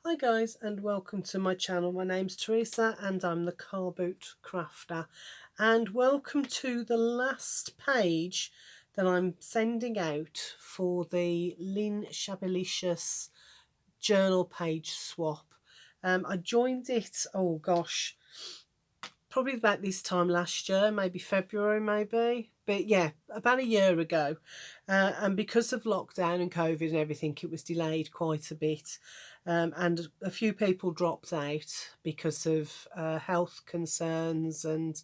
Hi guys, and welcome to my channel. My name's Teresa and I'm the car boot crafter, and welcome to the last page that I'm sending out for the Lynn Shabelicious journal page swap. I joined it, oh gosh, probably about this time last year, maybe February, maybe. But yeah, about a year ago. And because of lockdown and COVID and everything, it was delayed quite a bit. And a few people dropped out because of health concerns and,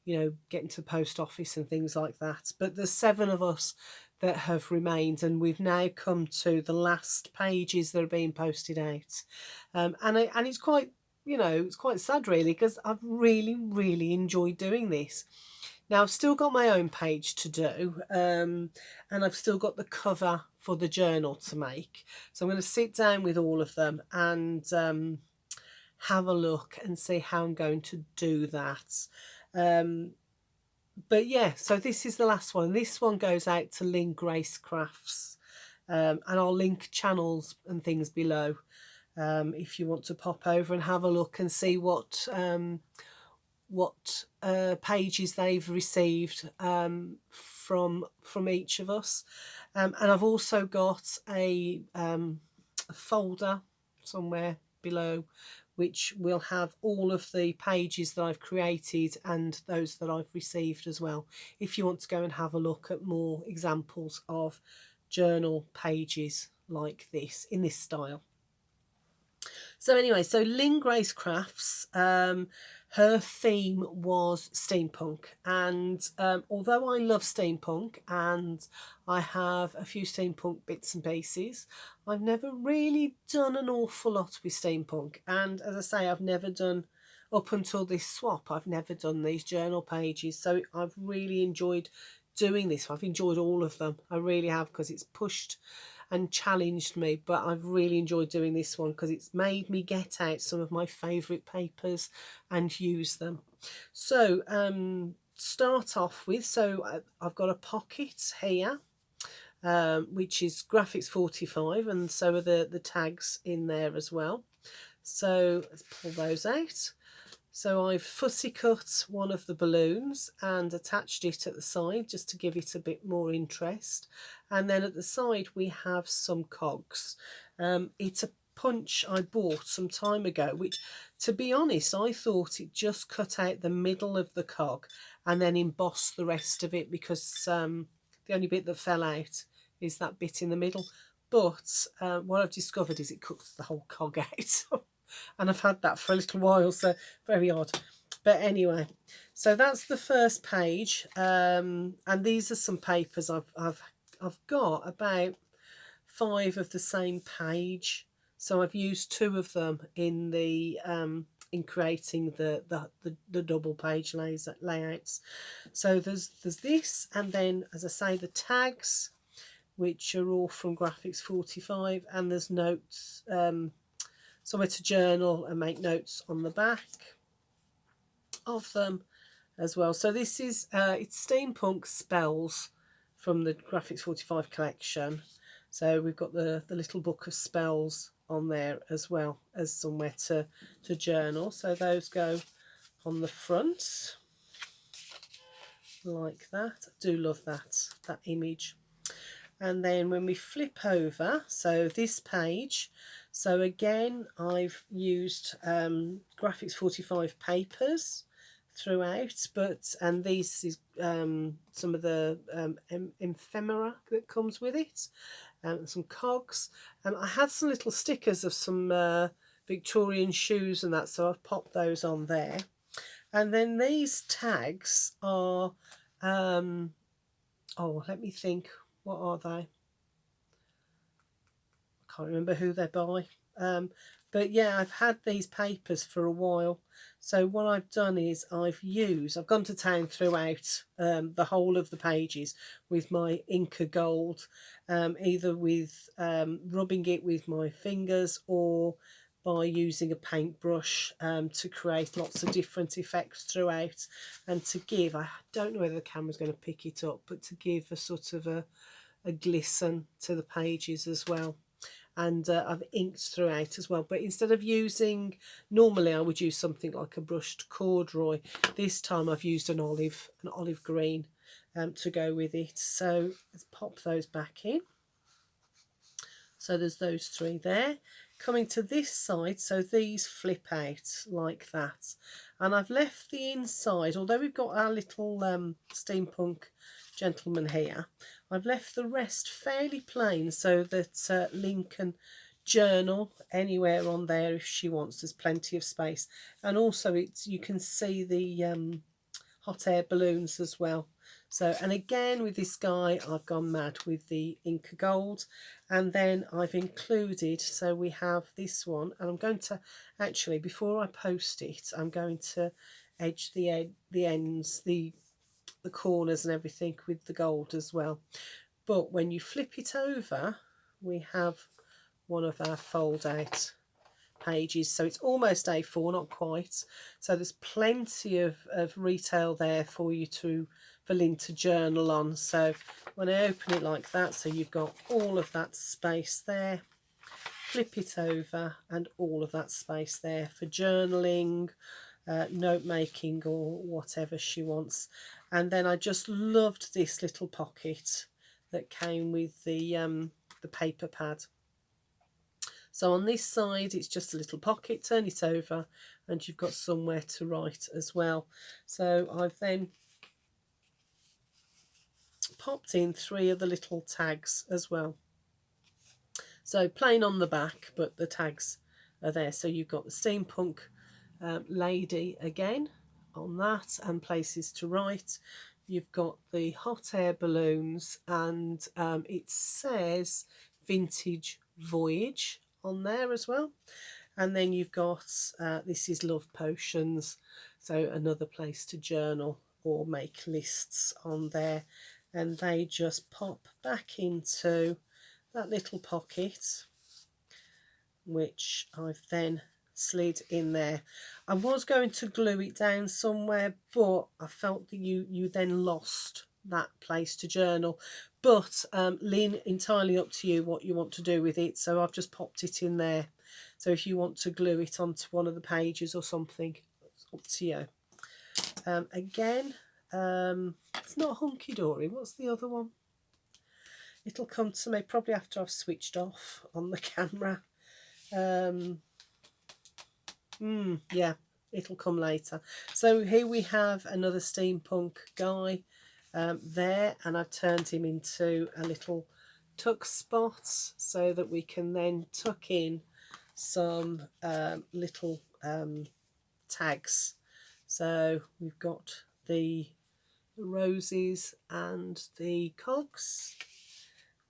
getting to the post office and things like that. But there's 7 of us that have remained, and we've now come to the last pages that are being posted out. And it's quite, it's quite sad really, because I've really enjoyed doing this. Now I've still got my own page to do, and I've still got the cover for the journal to make. So I'm going to sit down with all of them and have a look and see how I'm going to do that. But yeah, so this is the last one. This one goes out to Lynn Grace Crafts, and I'll link channels and things below. If you want to pop over and have a look and see what pages they've received from each of us. And I've also got a folder somewhere below which will have all of the pages that I've created and those that I've received as well, if you want to go and have a look at more examples of journal pages like this in this style. So anyway, so Lynn Grace Crafts, her theme was steampunk, and although I love steampunk and I have a few steampunk bits and pieces, I've never really done an awful lot with steampunk. And as I say, I've never done, up until this swap, I've never done these journal pages. So I've really enjoyed doing this. I've enjoyed all of them. I really have, because it's pushed and challenged me, but I've really enjoyed doing this one because it's made me get out some of my favourite papers and use them. So start off with, so I've got a pocket here, which is graphics 45, and so are the tags in there as well. So let's pull those out. So I've fussy cut one of the balloons and attached it at the side just to give it a bit more interest. And then at the side we have some cogs. It's a punch I bought some time ago, which, to be honest, I thought it just cut out the middle of the cog and then embossed the rest of it, because the only bit that fell out is that bit in the middle. But what I've discovered is it cuts the whole cog out. And I've had that for a little while, so very odd. But anyway, so that's the first page, and these are some papers I've got about 5 of the same page, so I've used 2 of them in the in creating the double page layouts. So there's this, and then, as I say, the tags, which are all from Graphics 45, and there's notes, somewhere to journal and make notes on the back of them as well. So this is it's steampunk spells from the Graphics 45 collection. So we've got the little book of spells on there as well as somewhere to journal. So those go on the front like that. I do love that image. And then when we flip over, so this page, so again I've used Graphics 45 papers throughout, and this is some of the ephemera that comes with it, and some cogs. I had some little stickers of some Victorian shoes and that, so I've popped those on there. And then these tags are oh, let me think, what are they? I can't remember who they're by. But yeah, I've had these papers for a while. So what I've done is I've gone to town throughout the whole of the pages with my Inca Gold, either with rubbing it with my fingers or by using a paintbrush to create lots of different effects throughout, and to give, I don't know whether the camera's going to pick it up, but to give a sort of a glisten to the pages as well. and I've inked throughout as well. But instead of using, normally I would use something like a brushed corduroy, this time I've used an olive green to go with it. So let's pop those back in. So there's those three there. Coming to this side, so these flip out like that, and I've left the inside, although we've got our little steampunk gentleman here, I've left the rest fairly plain so that Lynn can journal anywhere on there if she wants. There's plenty of space, and also you can see the hot air balloons as well. So, and again with this guy I've gone mad with the Inca Gold, and then I've included, so we have this one, and I'm going to actually, before I post it, I'm going to edge the ends, the corners and everything with the gold as well. But when you flip it over, we have one of our fold out pages, so it's almost A4, not quite, so there's plenty of retail there for Lynn to journal on. So when I open it like that, so you've got all of that space there, flip it over, and all of that space there for journaling, note making, or whatever she wants. And then I just loved this little pocket that came with the paper pad. So on this side it's just a little pocket, turn it over, and you've got somewhere to write as well. So I've then popped in 3 of the little tags as well. So plain on the back, but the tags are there. So you've got the steampunk lady again on that, and places to write. You've got the hot air balloons, and it says Vintage Voyage on there as well. And then you've got this is Love Potions, so another place to journal or make lists on there, and they just pop back into that little pocket, which I've then slid in there. I was going to glue it down somewhere, but I felt that you then lost that place to journal. But Lynn, entirely up to you what you want to do with it, so I've just popped it in there. So if you want to glue it onto one of the pages or something, it's up to you. Again, it's not hunky-dory. What's the other one? It'll come to me probably after I've switched off on the camera. Yeah, it'll come later. So here we have another steampunk guy there, and I've turned him into a little tuck spot so that we can then tuck in some little tags. So we've got the roses and the cogs.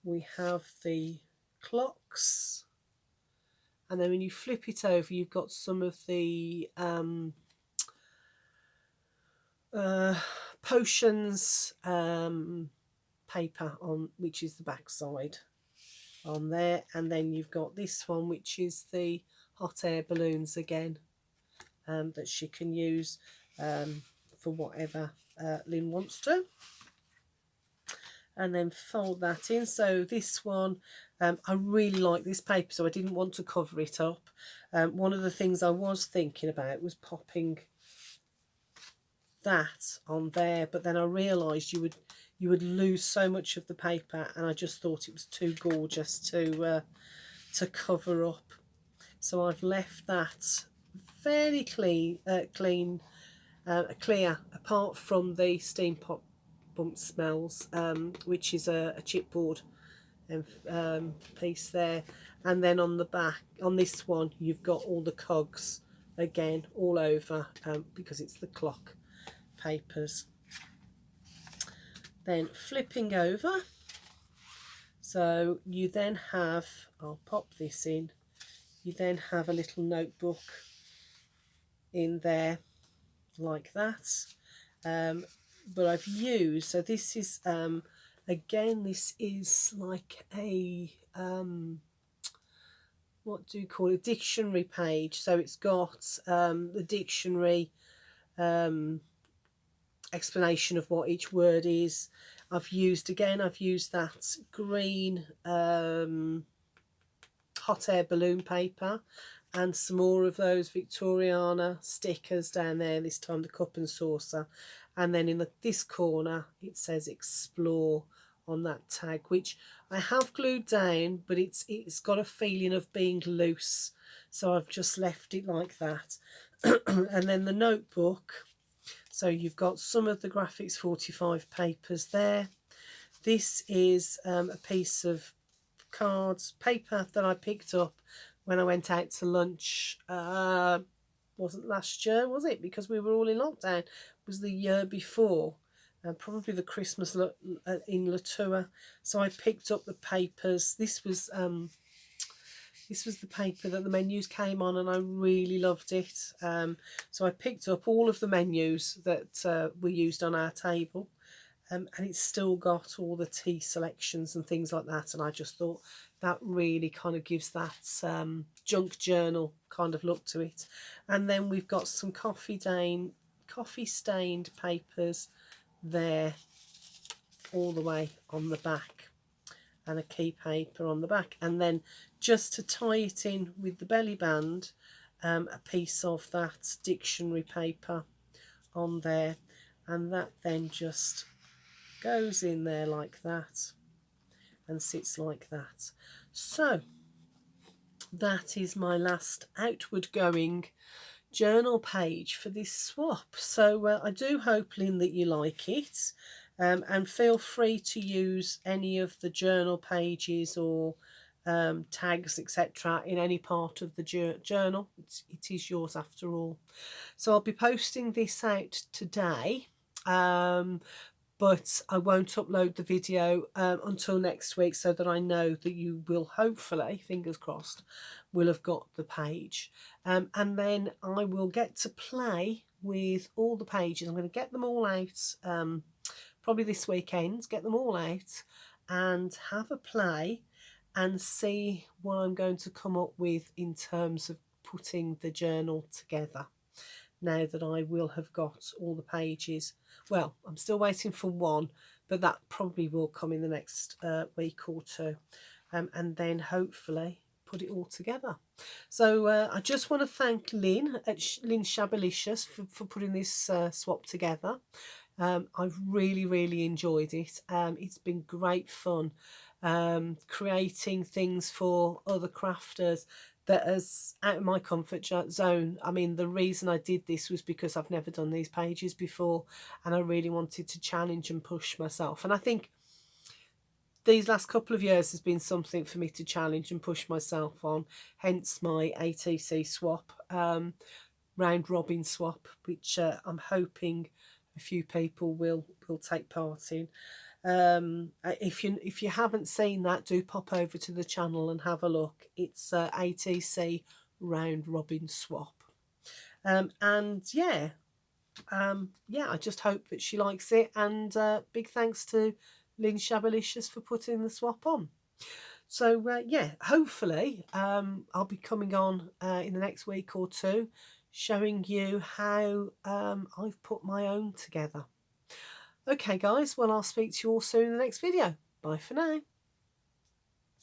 We have the clocks, and then when you flip it over, you've got some of the potions paper on, which is the back side on there. And then you've got this one, which is the hot air balloons again, that she can use for whatever Lynn wants to. And then fold that in. So this one, I really like this paper, so I didn't want to cover it up. One of the things I was thinking about was popping that on there, but then I realised you would lose so much of the paper, and I just thought it was too gorgeous to cover up. So I've left that fairly clear, apart from the steampunk smells, which is a chipboard piece there. And then on the back, on this one, you've got all the cogs again all over, because it's the clock papers. Then flipping over, so you then have, I'll pop this in, you then have a little notebook in there like that. But I've used, so this is again, this is like a what do you call it, dictionary page. So it's got the dictionary explanation of what each word is. I've used that green hot air balloon paper, and some more of those Victoriana stickers down there, this time the cup and saucer. And then in this corner it says explore on that tag, which I have glued down, but it's got a feeling of being loose, so I've just left it like that. And then the notebook, so you've got some of the Graphics 45 papers there. This is a piece of cards paper that I picked up when I went out to lunch. Wasn't last year, was it? Because we were all in lockdown. It was the year before, probably the Christmas in Latour. So I picked up the papers. This was the paper that the menus came on, and I really loved it. So I picked up all of the menus that were used on our table. And it's still got all the tea selections and things like that, and I just thought that really kind of gives that junk journal kind of look to it. And then we've got some coffee stained papers there all the way on the back, and a key paper on the back, and then just to tie it in with the belly band, a piece of that dictionary paper on there, and that then just goes in there like that and sits like that. So that is my last outward going journal page for this swap. So I do hope, Lynn, that you like it, and feel free to use any of the journal pages or tags, etc., in any part of the journal. It is yours after all. So I'll be posting this out today, but I won't upload the video until next week, so that I know that you will hopefully, fingers crossed, will have got the page. And then I will get to play with all the pages. I'm going to get them all out probably this weekend, get them all out and have a play and see what I'm going to come up with in terms of putting the journal together, now that I will have got all the pages. Well, I'm still waiting for one, but that probably will come in the next week or two, and then hopefully put it all together. So I just want to thank Lynn at Lynn Shabalicious for putting this swap together. I've really enjoyed it. It's been great fun creating things for other crafters that is out of my comfort zone. I mean, the reason I did this was because I've never done these pages before, and I really wanted to challenge and push myself. And I think these last couple of years has been something for me to challenge and push myself on, hence my ATC swap, round robin swap, which I'm hoping a few people will take part in. If you haven't seen that, do pop over to the channel and have a look. It's ATC round robin swap, and yeah, I just hope that she likes it, and big thanks to Lynn Shabalicious for putting the swap on. So yeah, hopefully I'll be coming on in the next week or two, showing you how I've put my own together. Okay guys, well, I'll speak to you all soon in the next video. Bye for now.